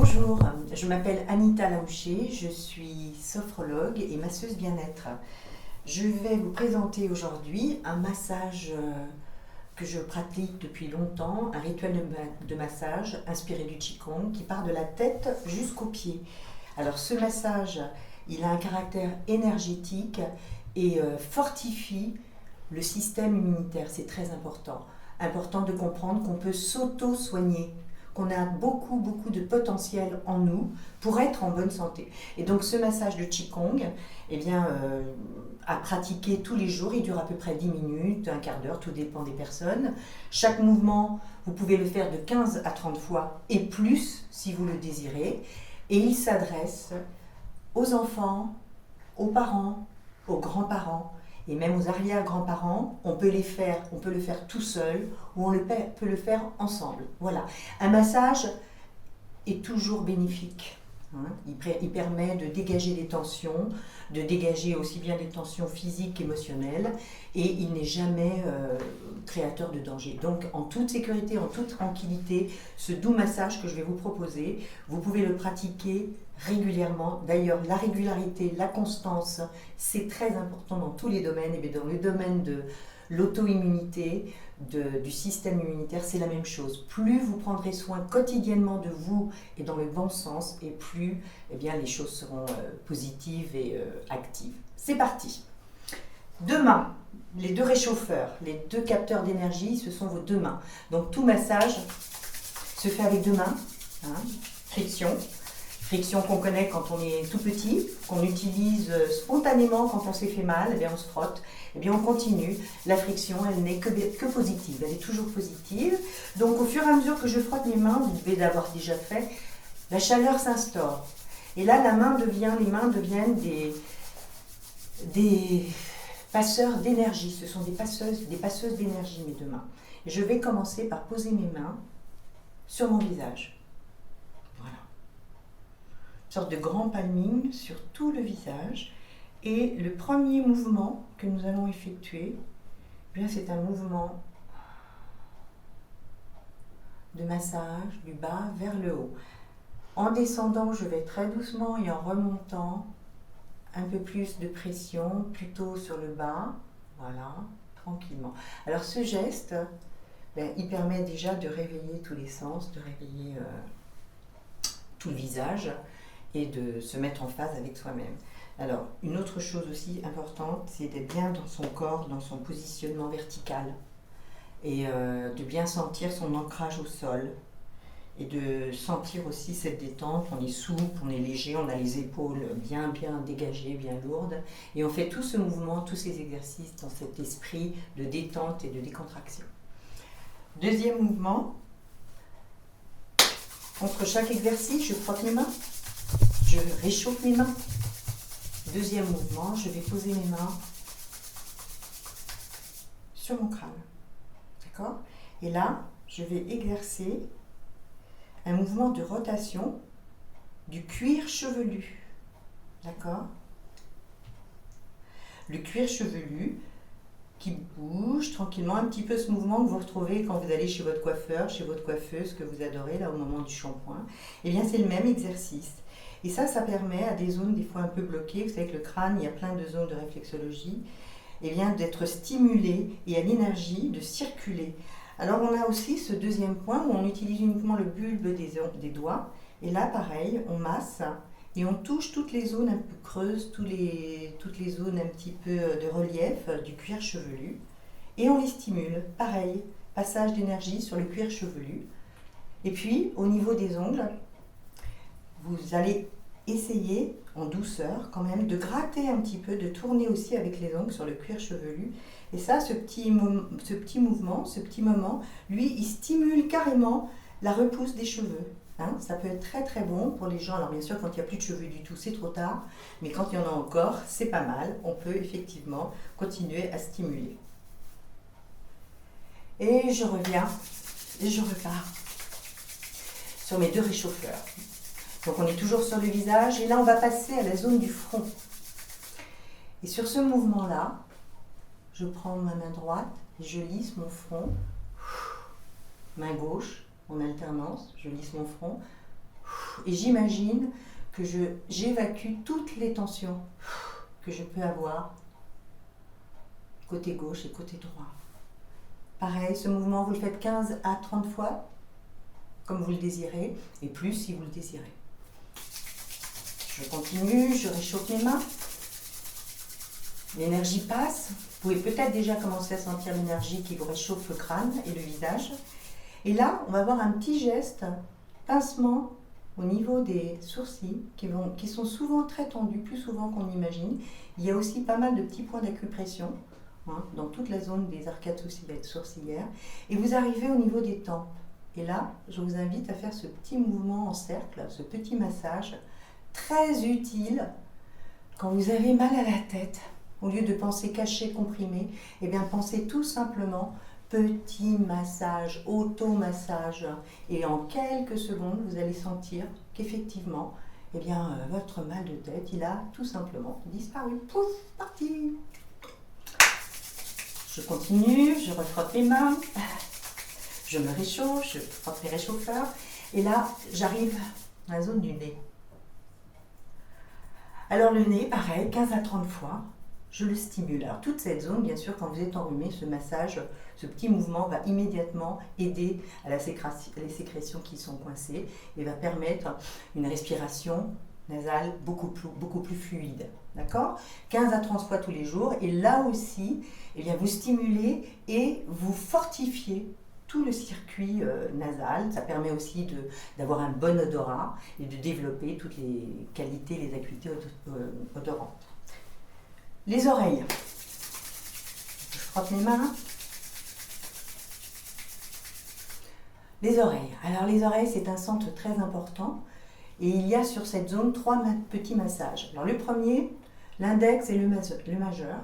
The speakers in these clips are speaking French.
Bonjour, je m'appelle Anita Laouché, je suis sophrologue et masseuse bien-être. Je vais vous présenter aujourd'hui un massage que je pratique depuis longtemps, un rituel de massage inspiré du Qigong qui part de la tête jusqu'aux pieds. Alors ce massage, il a un caractère énergétique et fortifie le système immunitaire, c'est très important. Important de comprendre qu'on peut s'auto-soigner, qu'on a beaucoup de potentiel en nous pour être en bonne santé. Et donc ce massage de Qigong, à pratiquer tous les jours, il dure à peu près 10 minutes, un quart d'heure, tout dépend des personnes. Chaque mouvement, vous pouvez le faire de 15 à 30 fois et plus si vous le désirez. Et il s'adresse aux enfants, aux parents, aux grands-parents et même aux arrière-grands-parents. On peut le faire tout seul ou on peut le faire ensemble. Voilà. Un massage est toujours bénéfique. Il permet de dégager des tensions, de dégager aussi bien des tensions physiques qu'émotionnelles, et il n'est jamais créateur de danger. Donc en toute sécurité, en toute tranquillité, ce doux massage que je vais vous proposer, vous pouvez le pratiquer régulièrement. D'ailleurs, la régularité, la constance, c'est très important dans tous les domaines. Et dans le domaine de l'auto-immunité, du système immunitaire, c'est la même chose. Plus vous prendrez soin quotidiennement de vous et dans le bon sens, et plus les choses seront positives et actives. C'est parti. Deux mains, les deux réchauffeurs, les deux capteurs d'énergie, ce sont vos deux mains. Donc tout massage se fait avec deux mains. Friction. Friction qu'on connaît quand on est tout petit, qu'on utilise spontanément quand on s'est fait mal, on se frotte. On continue. La friction, elle n'est que positive, elle est toujours positive. Donc au fur et à mesure que je frotte mes mains, vous devez l'avoir déjà fait, la chaleur s'instaure. Et là, les mains deviennent des passeurs d'énergie. Ce sont des passeuses d'énergie, mes deux mains. Et je vais commencer par poser mes mains sur mon visage. Voilà. Une sorte de grand palming sur tout le visage. Et le premier mouvement que nous allons effectuer, c'est un mouvement de massage du bas vers le haut. En descendant, je vais très doucement, et en remontant, un peu plus de pression, plutôt sur le bas, voilà, tranquillement. Alors ce geste, il permet déjà de réveiller tous les sens, de réveiller tout le visage et de se mettre en phase avec soi-même. Alors, une autre chose aussi importante, c'est d'être bien dans son corps, dans son positionnement vertical, et de bien sentir son ancrage au sol, et de sentir aussi cette détente. On est souple, on est léger, on a les épaules bien dégagées, bien lourdes, et on fait tout ce mouvement, tous ces exercices dans cet esprit de détente et de décontraction. Deuxième mouvement, entre chaque exercice, je frotte mes mains, je réchauffe mes mains. Deuxième mouvement, je vais poser mes mains sur mon crâne. D'accord ? Et là, je vais exercer un mouvement de rotation du cuir chevelu. D'accord ? Le cuir chevelu qui bouge tranquillement, un petit peu ce mouvement que vous retrouvez quand vous allez chez votre coiffeur, chez votre coiffeuse, que vous adorez là au moment du shampoing. C'est le même exercice. Et ça permet à des zones des fois un peu bloquées, vous savez que le crâne, il y a plein de zones de réflexologie, d'être stimulé et à l'énergie de circuler. Alors on a aussi ce deuxième point où on utilise uniquement le bulbe des doigts, et là pareil, on masse et on touche toutes les zones un peu creuses, toutes les zones un petit peu de relief du cuir chevelu, et on les stimule. Pareil, passage d'énergie sur le cuir chevelu. Et puis au niveau des ongles, vous allez essayer en douceur quand même de gratter un petit peu, de tourner aussi avec les ongles sur le cuir chevelu. Et ça, ce petit moment, lui, il stimule carrément la repousse des cheveux. Ça peut être très bon pour les gens. Alors bien sûr, quand il n'y a plus de cheveux du tout, c'est trop tard. Mais quand il y en a encore, c'est pas mal. On peut effectivement continuer à stimuler. Et je reviens, et je repars sur mes deux réchauffeurs. Donc on est toujours sur le visage, et là on va passer à la zone du front. Et sur ce mouvement-là, je prends ma main droite et je lisse mon front. Main gauche, en alternance, je lisse mon front. Et j'imagine que j'évacue toutes les tensions que je peux avoir côté gauche et côté droit. Pareil, ce mouvement, vous le faites 15 à 30 fois, comme vous le désirez, et plus si vous le désirez. Je continue, je réchauffe mes mains. L'énergie passe. Vous pouvez peut-être déjà commencer à sentir l'énergie qui vous réchauffe le crâne et le visage. Et là, on va avoir un petit geste, pincement au niveau des sourcils qui sont souvent très tendus, plus souvent qu'on imagine. Il y a aussi pas mal de petits points d'acupression dans toute la zone des arcades sourcilières. Et vous arrivez au niveau des tempes. Et là, je vous invite à faire ce petit mouvement en cercle, ce petit massage très utile quand vous avez mal à la tête. Au lieu de penser caché, comprimé, eh bien pensez tout simplement petit massage, auto-massage. Et en quelques secondes, vous allez sentir qu'effectivement, eh bien, votre mal de tête, il a tout simplement disparu. Pouf, parti. Je continue, je refrotte mes mains, je me réchauffe, je frotte les réchauffeurs. Et là, j'arrive dans la zone du nez. Alors le nez, pareil, 15 à 30 fois. Je le stimule. Alors toute cette zone, bien sûr, quand vous êtes enrhumé, ce massage, ce petit mouvement va immédiatement aider à les sécrétions qui sont coincées et va permettre une respiration nasale beaucoup plus fluide. D'accord ? 15 à 30 fois tous les jours. Et là aussi, eh bien, vous stimulez et vous fortifiez tout le circuit nasal. Ça permet aussi d'avoir un bon odorat et de développer toutes les qualités, les acuités odorantes. Les oreilles. Je frotte mes mains. Les oreilles. Alors les oreilles, c'est un centre très important. Et il y a sur cette zone 3 petits massages. Alors le premier, l'index et le majeur.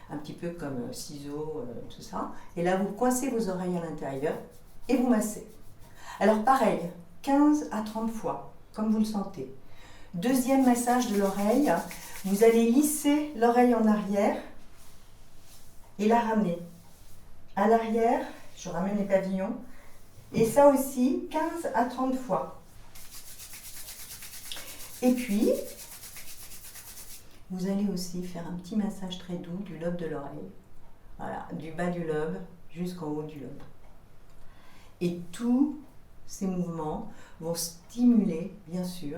Un petit peu comme ciseaux, tout ça. Et là, vous coincez vos oreilles à l'intérieur et vous massez. Alors pareil, 15 à 30 fois, comme vous le sentez. Deuxième massage de l'oreille. Vous allez lisser l'oreille en arrière et la ramener. À l'arrière, je ramène les pavillons. Et ça aussi, 15 à 30 fois. Et puis, vous allez aussi faire un petit massage très doux du lobe de l'oreille. Voilà, du bas du lobe jusqu'en haut du lobe. Et tous ces mouvements vont stimuler, bien sûr,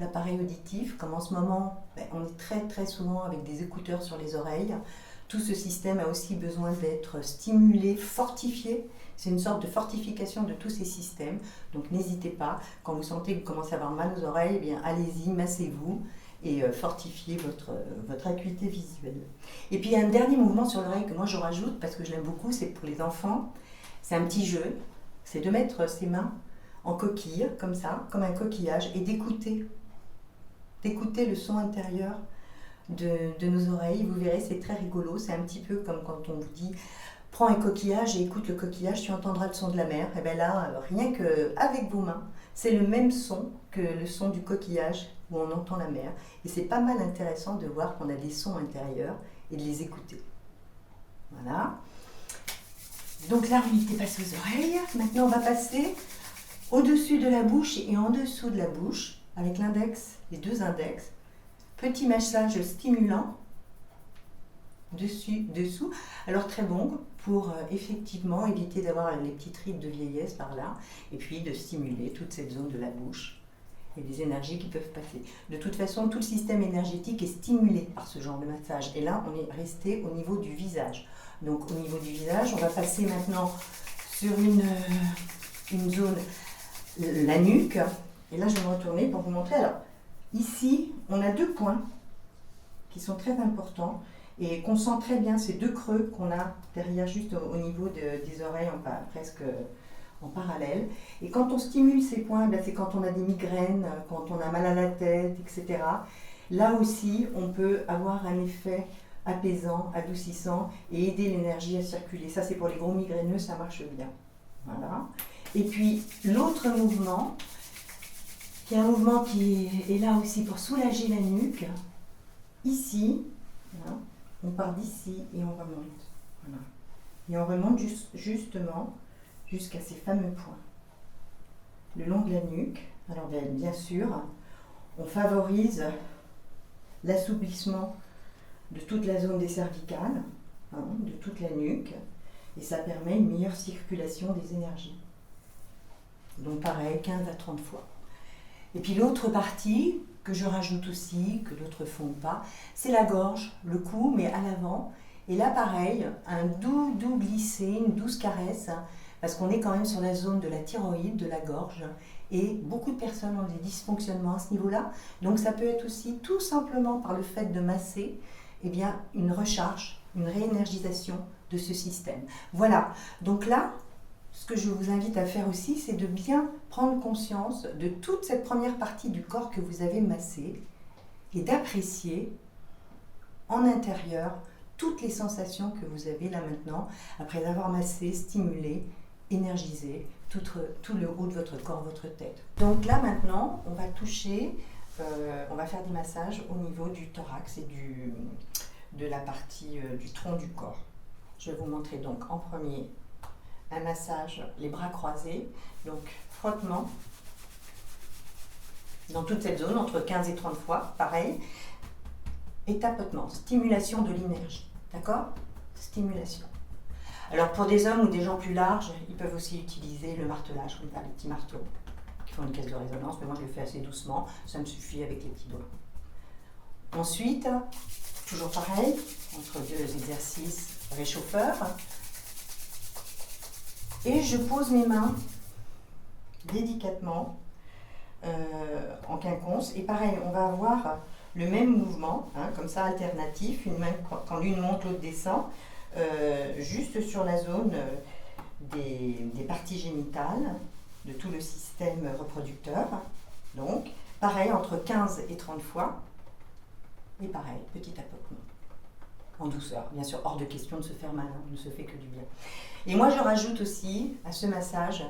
l'appareil auditif, comme en ce moment, on est très souvent avec des écouteurs sur les oreilles. Tout ce système a aussi besoin d'être stimulé, fortifié. C'est une sorte de fortification de tous ces systèmes. Donc n'hésitez pas, quand vous sentez que vous commencez à avoir mal aux oreilles, eh bien allez-y, massez-vous et fortifiez votre acuité visuelle. Et puis il y a un dernier mouvement sur l'oreille que moi je rajoute, parce que je l'aime beaucoup, c'est pour les enfants. C'est un petit jeu, c'est de mettre ses mains en coquille, comme ça, comme un coquillage, et d'écouter le son intérieur de nos oreilles. Vous verrez, c'est très rigolo. C'est un petit peu comme quand on vous dit « Prends un coquillage et écoute le coquillage, tu entendras le son de la mer ». Et bien là, rien qu'avec vos mains, c'est le même son que le son du coquillage où on entend la mer. Et c'est pas mal intéressant de voir qu'on a des sons intérieurs et de les écouter. Voilà. Donc là, on était passé aux oreilles. Maintenant, on va passer au-dessus de la bouche et en dessous de la bouche, avec l'index, les deux index. Petit massage stimulant, dessus, dessous. Alors très bon pour effectivement éviter d'avoir les petites rides de vieillesse par là, et puis de stimuler toute cette zone de la bouche et les énergies qui peuvent passer. De toute façon, tout le système énergétique est stimulé par ce genre de massage. Et là, on est resté au niveau du visage. Donc au niveau du visage, on va passer maintenant sur une zone, la nuque. Et là, je vais me retourner pour vous montrer. Alors, ici, on a deux points qui sont très importants et qu'on sent très bien, ces deux creux qu'on a derrière, juste au niveau des oreilles, presque en parallèle. Et quand on stimule ces points, c'est quand on a des migraines, quand on a mal à la tête, etc. Là aussi, on peut avoir un effet apaisant, adoucissant et aider l'énergie à circuler. Ça, c'est pour les gros migraineux, ça marche bien. Voilà. Et puis, l'autre mouvement, qui est un mouvement qui est là aussi pour soulager la nuque. Ici, voilà, on part d'ici et on remonte. Voilà. Et on remonte justement jusqu'à ces fameux points. le long de la nuque. Alors bien sûr, on favorise l'assouplissement de toute la zone des cervicales, hein, de toute la nuque, et ça permet une meilleure circulation des énergies. Donc pareil, 15 à 30 fois. Et puis l'autre partie que je rajoute aussi, que d'autres font pas, c'est la gorge, le cou, mais à l'avant. Et là pareil, un doux glissé, une douce caresse, hein, parce qu'on est quand même sur la zone de la thyroïde, de la gorge, et beaucoup de personnes ont des dysfonctionnements à ce niveau-là. Donc ça peut être aussi tout simplement par le fait de masser, eh bien, une recharge, une réénergisation de ce système. Voilà, donc là, ce que je vous invite à faire aussi, c'est de bien prendre conscience de toute cette première partie du corps que vous avez massée et d'apprécier en intérieur toutes les sensations que vous avez là maintenant, après avoir massé, stimulé, énergisé tout le haut de votre corps, votre tête. Donc là maintenant, on va toucher, on va faire des massages au niveau du thorax et de la partie du tronc du corps. Je vais vous montrer donc en premier un massage, les bras croisés, donc frottement dans toute cette zone, entre 15 et 30 fois, pareil, et tapotement, stimulation de l'énergie, d'accord? Stimulation. Alors pour des hommes ou des gens plus larges, ils peuvent aussi utiliser le martelage, comme ça, les petits marteaux qui font une caisse de résonance, mais moi je le fais assez doucement, ça me suffit avec les petits doigts. Ensuite, toujours pareil, entre deux exercices réchauffeurs, et je pose mes mains délicatement en quinconce. Et pareil, on va avoir le même mouvement, hein, comme ça alternatif, une main quand l'une monte, l'autre descend, juste sur la zone des parties génitales, de tout le système reproducteur. Donc, pareil, entre 15 et 30 fois. Et pareil, petit tapotement. En douceur, bien sûr, hors de question de se faire mal, hein, on ne se fait que du bien. Et moi je rajoute aussi à ce massage,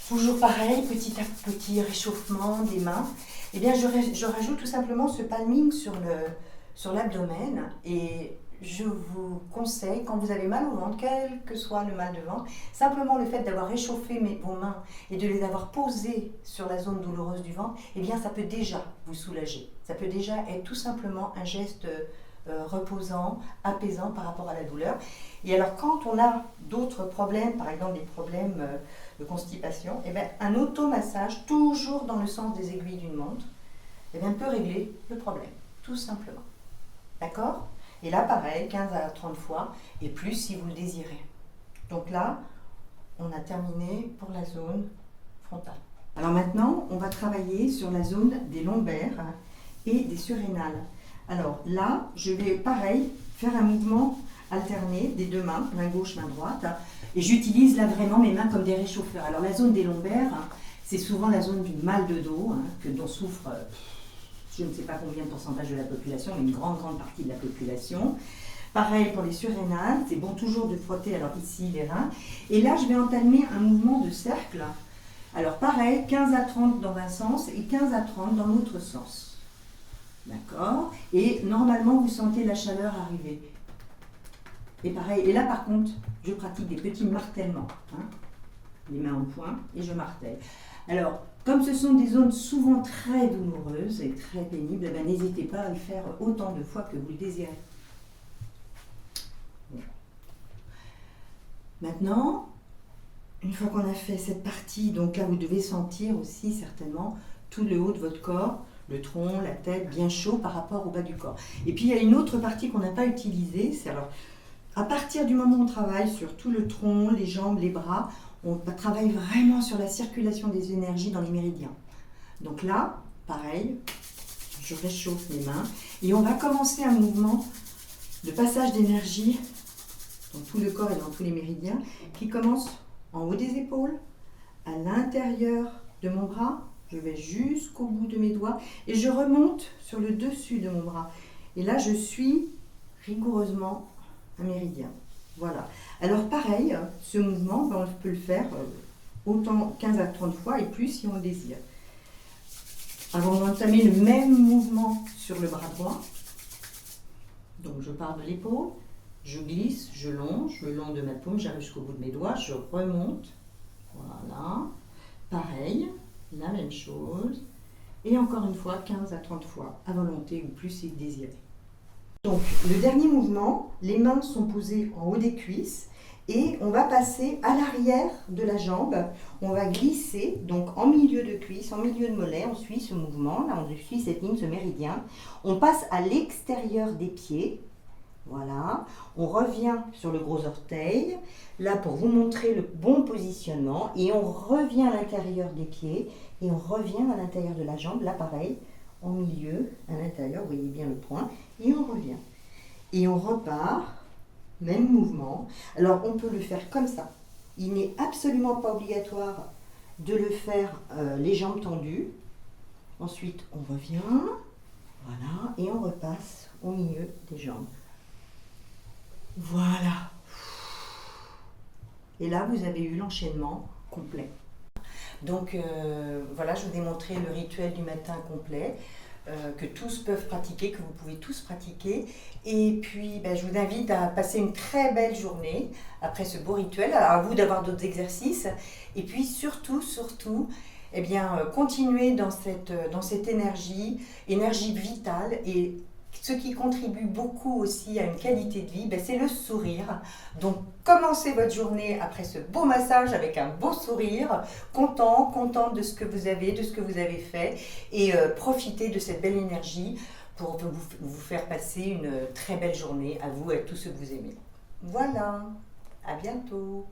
toujours pareil, petit à petit réchauffement des mains, et bien je rajoute tout simplement ce palming sur l'abdomen, et je vous conseille, quand vous avez mal au ventre, quel que soit le mal de ventre, simplement le fait d'avoir réchauffé vos mains et de les avoir posées sur la zone douloureuse du ventre, eh bien ça peut déjà vous soulager. Ça peut déjà être tout simplement un geste reposant, apaisant par rapport à la douleur. Et alors quand on a d'autres problèmes, par exemple des problèmes de constipation, eh bien un automassage, toujours dans le sens des aiguilles d'une montre, eh bien, peut régler le problème, tout simplement. D'accord ? Et là, pareil, 15 à 30 fois, et plus si vous le désirez. Donc là, on a terminé pour la zone frontale. Alors maintenant, on va travailler sur la zone des lombaires et des surrénales. Alors là, je vais, pareil, faire un mouvement alterné des deux mains, main gauche, main droite, et j'utilise là vraiment mes mains comme des réchauffeurs. Alors la zone des lombaires, c'est souvent la zone du mal de dos, dont souffre... je ne sais pas combien de pourcentage de la population, mais une grande partie de la population. Pareil pour les surrénales, c'est bon toujours de frotter, alors ici les reins. Et là, je vais entamer un mouvement de cercle. Alors pareil, 15 à 30 dans un sens et 15 à 30 dans l'autre sens. D'accord ? Et normalement, vous sentez la chaleur arriver. Et pareil, et là par contre, je pratique des petits martèlements. Les mains en point et je martèle. Alors, comme ce sont des zones souvent très douloureuses et très pénibles, eh bien, n'hésitez pas à le faire autant de fois que vous le désirez. Voilà. Maintenant, une fois qu'on a fait cette partie, donc là vous devez sentir aussi certainement tout le haut de votre corps, le tronc, la tête bien chaud par rapport au bas du corps. Et puis il y a une autre partie qu'on n'a pas utilisée, c'est alors à partir du moment où on travaille sur tout le tronc, les jambes, les bras, on travaille vraiment sur la circulation des énergies dans les méridiens. Donc là, pareil, je réchauffe mes mains et on va commencer un mouvement de passage d'énergie dans tout le corps et dans tous les méridiens qui commence en haut des épaules, à l'intérieur de mon bras, je vais jusqu'au bout de mes doigts et je remonte sur le dessus de mon bras. Et là, je suis rigoureusement un méridien. Voilà. Alors pareil, ce mouvement, on peut le faire autant 15 à 30 fois et plus si on le désire. Avant d'entamer le même mouvement sur le bras droit, donc je pars de l'épaule, je glisse, je longe le long de ma paume, j'arrive jusqu'au bout de mes doigts, je remonte Voilà. Pareil, la même chose. Et encore une fois, 15 à 30 fois, à volonté ou plus si désiré. Donc, le dernier mouvement, les mains sont posées en haut des cuisses et on va passer à l'arrière de la jambe. On va glisser, donc en milieu de cuisse, en milieu de mollet, on suit ce mouvement, là on suit cette ligne, ce méridien. On passe à l'extérieur des pieds. Voilà, on revient sur le gros orteil, là pour vous montrer le bon positionnement, et on revient à l'intérieur des pieds, et on revient à l'intérieur de la jambe, là pareil, en milieu, à l'intérieur, vous voyez bien le point, et on revient. Et on repart, même mouvement. Alors on peut le faire comme ça, il n'est absolument pas obligatoire de le faire les jambes tendues. Ensuite on revient, voilà, et on repasse au milieu des jambes. Voilà. Et là, vous avez eu l'enchaînement complet. Donc voilà, je vous ai montré le rituel du matin complet que tous peuvent pratiquer, que vous pouvez tous pratiquer. Et puis, je vous invite à passer une très belle journée après ce beau rituel. Alors, à vous d'avoir d'autres exercices. Et puis, surtout, eh bien, continuez dans cette énergie vitale. Et ce qui contribue beaucoup aussi à une qualité de vie, c'est le sourire. Donc, commencez votre journée après ce beau massage avec un beau sourire, contente de ce que vous avez, de ce que vous avez fait, et profitez de cette belle énergie pour vous faire passer une très belle journée à vous et à tous ceux que vous aimez. Voilà, à bientôt.